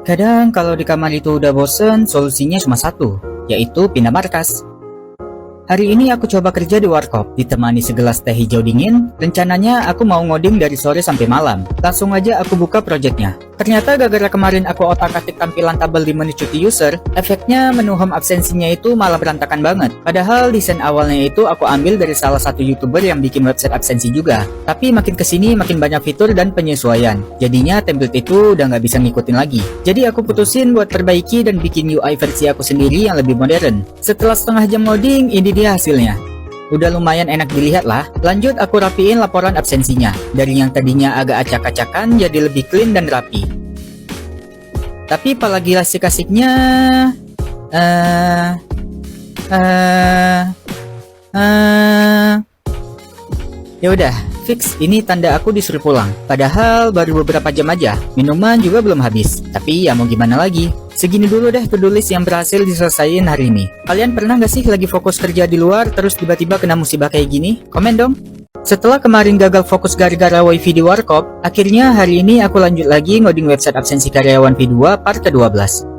Kadang kalau di kamar itu udah bosen, solusinya cuma satu, yaitu pindah markas. Hari ini aku coba kerja di warkop, ditemani segelas teh hijau dingin. Rencananya aku mau ngoding dari sore sampai malam. Langsung aja aku buka projectnya. Ternyata gara-gara kemarin aku otak-atik tampilan tabel di menu cuti user, efeknya menu home absensinya itu malah berantakan banget. Padahal desain awalnya itu aku ambil dari salah satu YouTuber yang bikin website absensi juga. Tapi makin kesini makin banyak fitur dan penyesuaian. Jadinya template itu udah nggak bisa ngikutin lagi. Jadi aku putusin buat perbaiki dan bikin UI versi aku sendiri yang lebih modern. Setelah setengah jam ngoding, ini dia hasilnya. Udah lumayan enak dilihat lah. Lanjut aku rapiin laporan absensinya. Dari yang tadinya agak acak-acakan jadi lebih clean dan rapi. Tapi apalagi asik-asiknya ya udah, fix, ini tanda aku disuruh pulang. Padahal baru beberapa jam aja. Minuman juga belum habis. Tapi ya mau gimana lagi. Segini dulu deh to-do list yang berhasil diselesain hari ini. Kalian pernah gak sih lagi fokus kerja di luar terus tiba-tiba kena musibah kayak gini? Komen dong. Setelah kemarin gagal fokus gara-gara wifi di warkop, akhirnya hari ini aku lanjut lagi ngoding website absensi karyawan V2 part ke-12.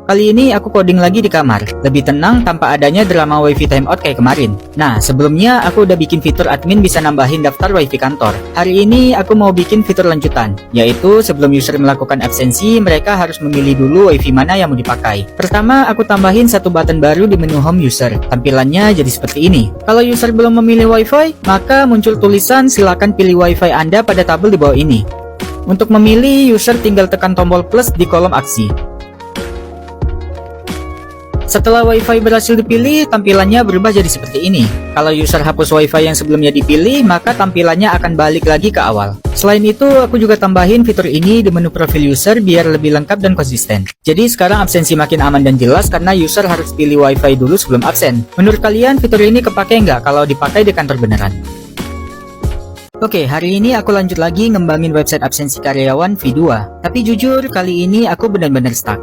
Kali ini aku coding lagi di kamar, lebih tenang tanpa adanya drama wifi timeout kayak kemarin. Nah, sebelumnya aku udah bikin fitur admin bisa nambahin daftar wifi kantor. Hari ini aku mau bikin fitur lanjutan, yaitu sebelum user melakukan absensi, mereka harus memilih dulu wifi mana yang mau dipakai. Pertama, aku tambahin satu button baru di menu home user. Tampilannya jadi seperti ini. Kalau user belum memilih wifi, maka muncul tulisan silakan pilih wifi Anda pada tabel di bawah ini. Untuk memilih, user tinggal tekan tombol plus di kolom aksi. Setelah wifi berhasil dipilih, tampilannya berubah jadi seperti ini. Kalau user hapus wifi yang sebelumnya dipilih, maka tampilannya akan balik lagi ke awal. Selain itu, aku juga tambahin fitur ini di menu profil user biar lebih lengkap dan konsisten. Jadi sekarang absensi makin aman dan jelas karena user harus pilih wifi dulu sebelum absen. Menurut kalian fitur ini kepake nggak kalau dipakai di kantor beneran? Oke, hari ini aku lanjut lagi ngembangin website absensi karyawan V2. Tapi jujur, kali ini aku benar-benar stuck.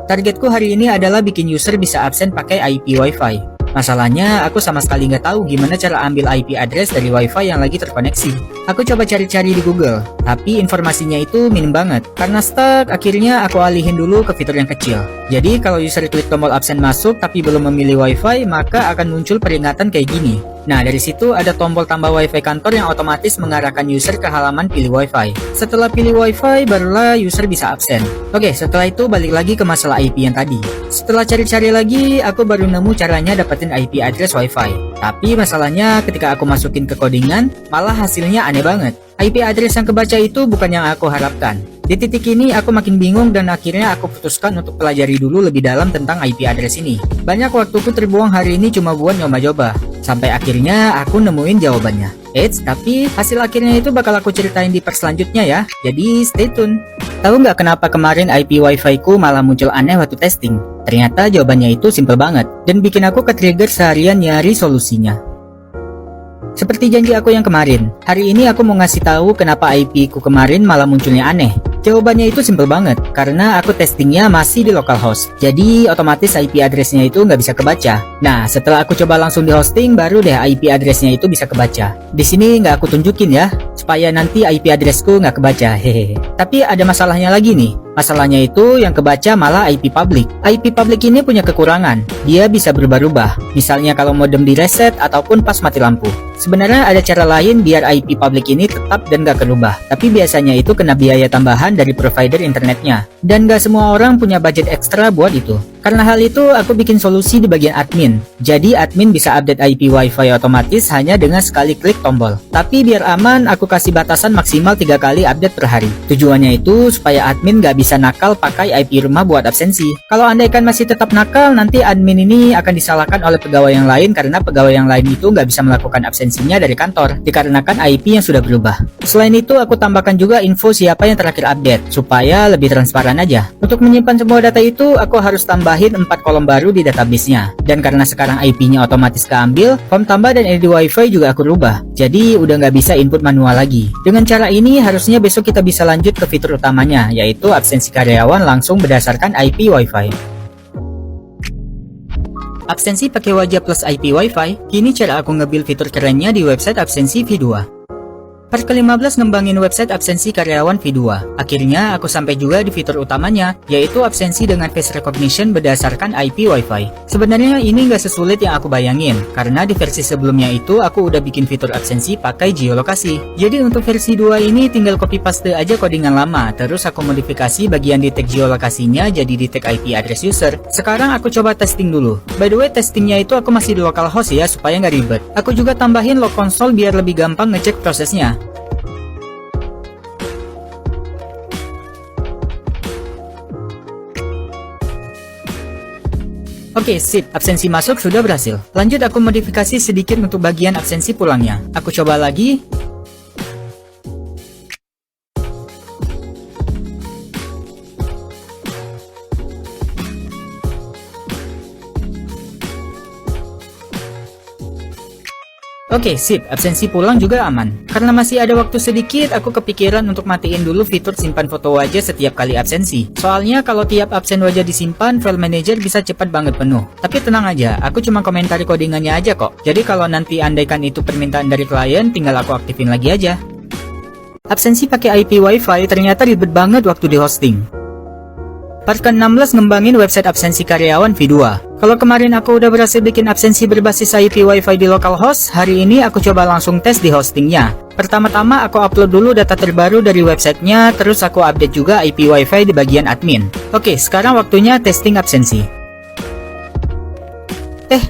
Targetku hari ini adalah bikin user bisa absen pakai IP Wi-Fi. Masalahnya, aku sama sekali nggak tahu gimana cara ambil IP address dari Wi-Fi yang lagi terkoneksi. Aku coba cari-cari di Google, tapi informasinya itu minim banget. Karena stuck, akhirnya aku alihin dulu ke fitur yang kecil. Jadi, kalau user klik tombol absen masuk tapi belum memilih Wi-Fi, maka akan muncul peringatan kayak gini. Nah, dari situ ada tombol tambah Wi-Fi kantor yang otomatis mengarahkan user ke halaman pilih Wi-Fi. Setelah pilih Wi-Fi, barulah user bisa absen. Oke, setelah itu balik lagi ke masalah IP yang tadi. Setelah cari-cari lagi, aku baru nemu caranya dapetin IP address Wi-Fi. Tapi masalahnya ketika aku masukin ke codingan, malah hasilnya aneh banget. IP address yang kebaca itu bukan yang aku harapkan. Di titik ini aku makin bingung dan akhirnya aku putuskan untuk pelajari dulu lebih dalam tentang IP address ini. Banyak waktuku terbuang hari ini cuma buat nyoba-nyoba. Sampai akhirnya aku nemuin jawabannya. Tapi hasil akhirnya itu bakal aku ceritain di part selanjutnya ya. Jadi stay tune. Tahu nggak kenapa kemarin IP Wi-Fi ku malah muncul aneh waktu testing? Ternyata jawabannya itu simple banget dan bikin aku ke-trigger seharian nyari solusinya. Seperti janji aku yang kemarin, hari ini aku mau ngasih tahu kenapa IP ku kemarin malah munculnya aneh. Jawabannya itu simple banget, karena aku testingnya masih di localhost. Jadi otomatis IP addressnya itu nggak bisa kebaca. Nah, setelah aku coba langsung di hosting, baru deh IP addressnya itu bisa kebaca. Di sini nggak aku tunjukin ya, supaya nanti IP addressku nggak kebaca, hehehe. Tapi ada masalahnya lagi nih. Masalahnya itu yang kebaca malah IP public. IP public ini punya kekurangan. Dia bisa berubah-ubah. Misalnya kalau modem di reset ataupun pas mati lampu. Sebenarnya ada cara lain biar IP public ini tetap dan gak kerubah. Tapi biasanya itu kena biaya tambahan dari provider internetnya. Dan gak semua orang punya budget ekstra buat itu. Karena hal itu, aku bikin solusi di bagian admin. Jadi admin bisa update IP Wi-Fi otomatis hanya dengan sekali klik tombol. Tapi biar aman, aku kasih batasan maksimal 3 kali update per hari. Tujuannya itu supaya admin gak bisa nakal pakai IP rumah buat absensi. Kalau andaikan masih tetap nakal, nanti admin ini akan disalahkan oleh pegawai yang lain karena pegawai yang lain itu gak bisa melakukan absensinya dari kantor, dikarenakan IP yang sudah berubah. Selain itu, aku tambahkan juga info siapa yang terakhir update, supaya lebih transparan aja. Untuk menyimpan semua data itu, aku harus tambahin 4 kolom baru di database-nya. Dan karena sekarang IP-nya otomatis keambil, form tambah dan ID Wi-Fi juga aku rubah. Jadi udah nggak bisa input manual lagi. Dengan cara ini harusnya besok kita bisa lanjut ke fitur utamanya, yaitu absensi karyawan langsung berdasarkan IP Wi-Fi. Absensi pakai wajah plus IP Wi-Fi, kini cara aku nge-build fitur kerennya di website absensi V2. Part ke-15 ngembangin website absensi karyawan V2. Akhirnya aku sampai juga di fitur utamanya, yaitu absensi dengan face recognition berdasarkan IP Wi-Fi. Sebenarnya ini nggak sesulit yang aku bayangin, karena di versi sebelumnya itu aku udah bikin fitur absensi pakai geolokasi. Jadi untuk versi 2 ini tinggal copy paste aja codingan lama, terus aku modifikasi bagian detect geolokasinya jadi detect IP address user. Sekarang aku coba testing dulu. By the way, testingnya itu aku masih di localhost ya, supaya nggak ribet. Aku juga tambahin log console biar lebih gampang ngecek prosesnya. Oke, sip. Absensi masuk sudah berhasil. Lanjut aku modifikasi sedikit untuk bagian absensi pulangnya. Aku coba lagi. Oke, sip. Absensi pulang juga aman. Karena masih ada waktu sedikit, aku kepikiran untuk matiin dulu fitur simpan foto wajah setiap kali absensi. Soalnya kalau tiap absen wajah disimpan, file manager bisa cepat banget penuh. Tapi tenang aja, aku cuma komentari codingannya aja kok. Jadi kalau nanti andaikan itu permintaan dari klien, tinggal aku aktifin lagi aja. Absensi pakai IP Wi-Fi ternyata ribet banget waktu di hosting. Part ke-16 ngembangin website absensi karyawan V2. Kalau kemarin aku udah berhasil bikin absensi berbasis IP Wi-Fi di localhost, hari ini aku coba langsung tes di hostingnya. Pertama-tama aku upload dulu data terbaru dari websitenya, terus aku update juga IP Wi-Fi di bagian admin. Oke, sekarang waktunya testing absensi.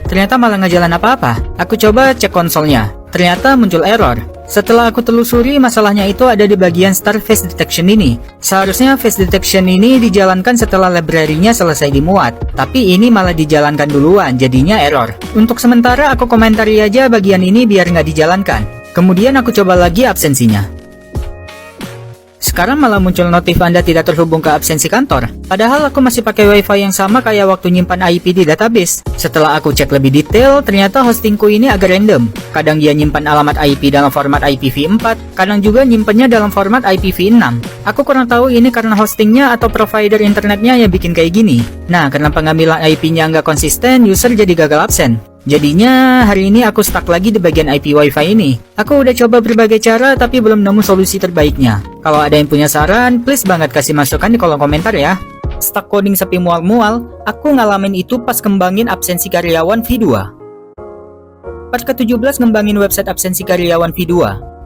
Ternyata malah nggak jalan apa-apa. Aku coba cek konsolnya. Ternyata muncul error. Setelah aku telusuri, masalahnya itu ada di bagian Start Face Detection ini. Seharusnya Face Detection ini dijalankan setelah library-nya selesai dimuat. Tapi ini malah dijalankan duluan, jadinya error. Untuk sementara aku komentari aja bagian ini biar nggak dijalankan. Kemudian aku coba lagi absensinya. Sekarang malah muncul notif Anda tidak terhubung ke absensi kantor. Padahal aku masih pakai Wi-Fi yang sama kayak waktu nyimpan IP di database. Setelah aku cek lebih detail, ternyata hostingku ini agak random. Kadang dia nyimpan alamat IP dalam format IPv4, kadang juga nyimpannya dalam format IPv6. Aku kurang tahu ini karena hostingnya atau provider internetnya yang bikin kayak gini. Nah, karena pengambilan IP-nya nggak konsisten, user jadi gagal absen. Jadinya hari ini aku stuck lagi di bagian IP Wi-Fi ini. Aku udah coba berbagai cara tapi belum nemu solusi terbaiknya. Kalau ada yang punya saran, please banget kasih masukan di kolom komentar ya. Stuck coding sepi mual-mual, aku ngalamin itu pas kembangin absensi karyawan V2. Part ke-17 ngembangin website absensi karyawan V2.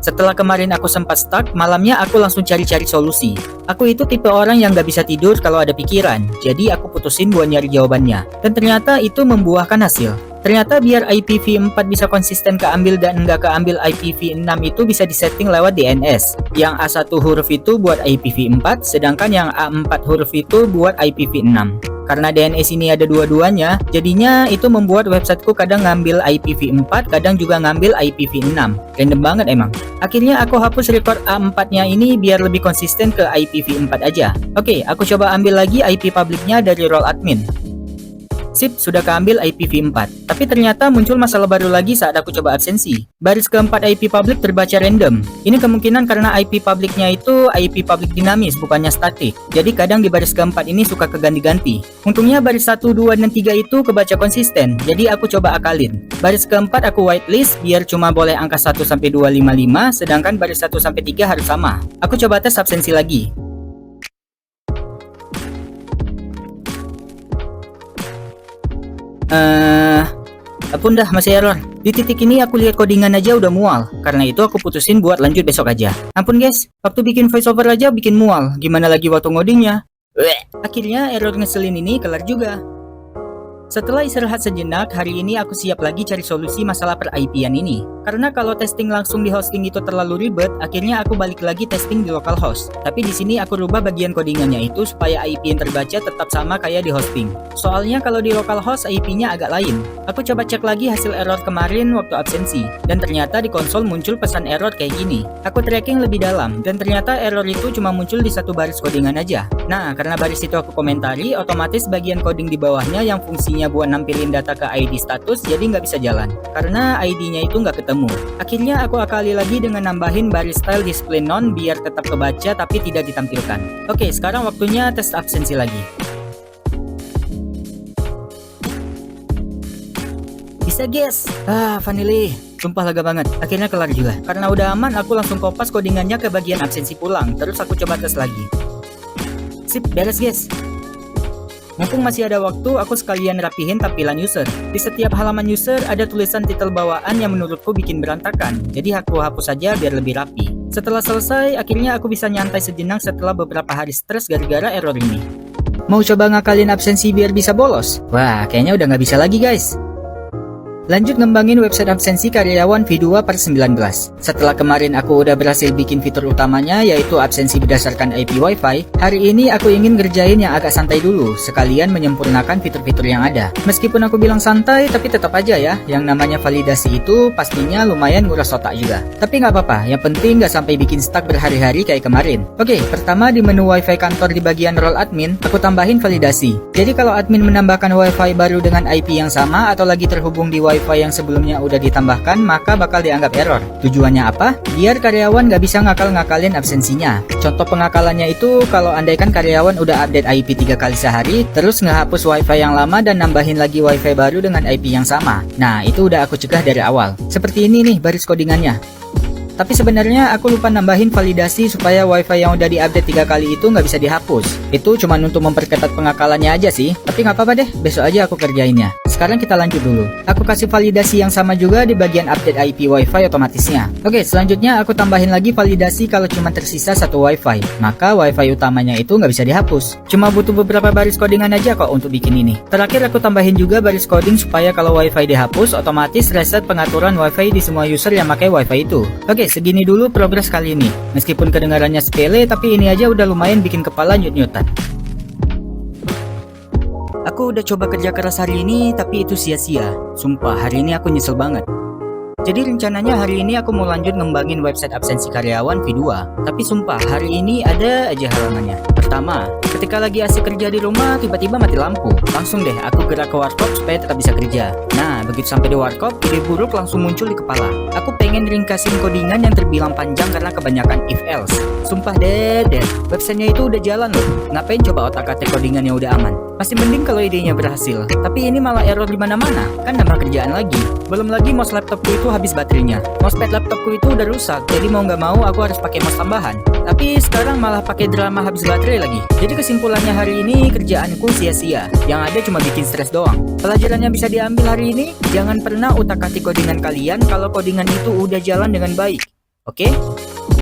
Setelah kemarin aku sempat stuck, malamnya aku langsung cari-cari solusi. Aku itu tipe orang yang gak bisa tidur kalau ada pikiran, jadi aku putusin buat nyari jawabannya. Dan ternyata itu membuahkan hasil. Ternyata biar IPv4 bisa konsisten keambil dan nggak keambil IPv6 itu bisa disetting lewat DNS. Yang A1 huruf itu buat IPv4, sedangkan yang A4 huruf itu buat IPv6. Karena DNS ini ada dua-duanya, jadinya itu membuat websiteku kadang ngambil IPv4, kadang juga ngambil IPv6. Random banget emang. Akhirnya aku hapus record A4-nya ini biar lebih konsisten ke IPv4 aja. Oke, aku coba ambil lagi IP publiknya dari role admin. Sip, sudah keambil IPv4. Tapi ternyata muncul masalah baru lagi saat aku coba absensi. Baris keempat IP public terbaca random. Ini kemungkinan karena IP publiknya itu IP public dinamis, bukannya statik. Jadi kadang di baris keempat ini suka keganti-ganti. Untungnya baris 1, 2, dan 3 itu kebaca konsisten. Jadi aku coba akalin. Baris keempat aku whitelist biar cuma boleh angka 1-255, sedangkan baris 1-3 harus sama. Aku coba tes absensi lagi. Apun dah masih error. Di titik ini aku lihat codingan aja udah mual. Karena itu aku putusin buat lanjut besok aja. Ampun guys, waktu bikin voiceover aja bikin mual. Gimana lagi waktu ngodingnya? Akhirnya error ngeselin ini kelar juga. Setelah istirahat sejenak, hari ini aku siap lagi cari solusi masalah per IP-an ini. Karena kalau testing langsung di hosting itu terlalu ribet, akhirnya aku balik lagi testing di localhost. Tapi di sini aku rubah bagian codingannya itu supaya IP yang terbaca tetap sama kayak di hosting. Soalnya kalau di localhost IP-nya agak lain. Aku coba cek lagi hasil error kemarin waktu absensi, dan ternyata di konsol muncul pesan error kayak gini. Aku tracking lebih dalam, dan ternyata error itu cuma muncul di satu baris codingan aja. Nah, karena baris itu aku komentari, otomatis bagian coding di bawahnya yang fungsinya buat nampilin data ke ID status jadi nggak bisa jalan karena ID-nya itu nggak ketemu. Akhirnya aku akali lagi dengan nambahin baris style display none biar tetap kebaca tapi tidak ditampilkan. Oke, sekarang waktunya tes absensi lagi. Bisa guys. Finally. Sumpah lega banget, akhirnya kelar juga. Karena udah aman, aku langsung kopas codingannya ke bagian absensi pulang. Terus aku coba tes lagi. Sip, beres guys. Mumpung masih ada waktu, aku sekalian rapihin tampilan user. Di setiap halaman user ada tulisan titel bawaan yang menurutku bikin berantakan. Jadi aku hapus saja biar lebih rapi. Setelah selesai, akhirnya aku bisa nyantai sejenak setelah beberapa hari stres gara-gara error ini. Mau coba ngakalin absensi biar bisa bolos? Wah, kayaknya udah nggak bisa lagi guys. Lanjut ngembangin website absensi karyawan V2 per 19. Setelah kemarin aku udah berhasil bikin fitur utamanya yaitu absensi berdasarkan IP WiFi, hari ini aku ingin ngerjain yang agak santai dulu, sekalian menyempurnakan fitur-fitur yang ada. Meskipun aku bilang santai, tapi tetap aja ya, yang namanya validasi itu pastinya lumayan nguras otak juga. Tapi nggak apa-apa, yang penting nggak sampai bikin stuck berhari-hari kayak kemarin. Oke, pertama di menu WiFi kantor di bagian role admin, aku tambahin validasi. Jadi kalau admin menambahkan WiFi baru dengan IP yang sama atau lagi terhubung di WiFi yang sebelumnya udah ditambahkan, maka bakal dianggap error. Tujuannya apa? Biar karyawan nggak bisa ngakal-ngakalin absensinya. Contoh pengakalannya itu kalau andaikan karyawan udah update IP 3 kali sehari, terus ngehapus WiFi yang lama dan nambahin lagi WiFi baru dengan IP yang sama. Nah, itu udah aku cegah dari awal. Seperti ini nih baris codingannya. Tapi sebenarnya aku lupa nambahin validasi supaya WiFi yang udah diupdate 3 kali itu nggak bisa dihapus. Itu cuma untuk memperketat pengakalannya aja sih. Tapi nggak apa-apa deh, besok aja aku kerjainnya. Sekarang kita lanjut dulu. Aku kasih validasi yang sama juga di bagian update IP WiFi otomatisnya. Oke, selanjutnya aku tambahin lagi validasi kalau cuma tersisa satu WiFi. Maka WiFi utamanya itu nggak bisa dihapus. Cuma butuh beberapa baris codingan aja kok untuk bikin ini. Terakhir aku tambahin juga baris coding supaya kalau WiFi dihapus, otomatis reset pengaturan WiFi di semua user yang pakai WiFi itu. Oke, segini dulu progres kali ini. Meskipun kedengarannya sepele, tapi ini aja udah lumayan bikin kepala nyut-nyutan. Aku udah coba kerja keras hari ini, tapi itu sia-sia. Sumpah, hari ini aku nyesel banget. Jadi rencananya hari ini aku mau lanjut ngembangin website absensi karyawan V2. Tapi sumpah, hari ini ada aja halangannya. Pertama, ketika lagi asik kerja di rumah, tiba-tiba mati lampu. Langsung deh, aku gerak ke warkop supaya tetap bisa kerja. Nah, begitu sampai di warkop, ide buruk langsung muncul di kepala. Aku pengen ringkasin codingan yang terbilang panjang karena kebanyakan if-else. Sumpah deh, websitenya itu udah jalan loh. Ngapain coba otak-atik codingan yang udah aman? Masih mending kalau idenya berhasil. Tapi ini malah error di mana-mana. Kan nambah kerjaan lagi. Belum lagi mouse laptopku itu habis baterainya. Mousepad laptopku itu udah rusak. Jadi mau nggak mau aku harus pakai mouse tambahan. Tapi sekarang malah pakai drama habis baterai lagi. Jadi kesimpulannya hari ini kerjaanku sia-sia. Yang ada cuma bikin stres doang. Pelajarannya bisa diambil hari ini. Jangan pernah utak-atik codingan kalian kalau codingan itu udah jalan dengan baik. Oke?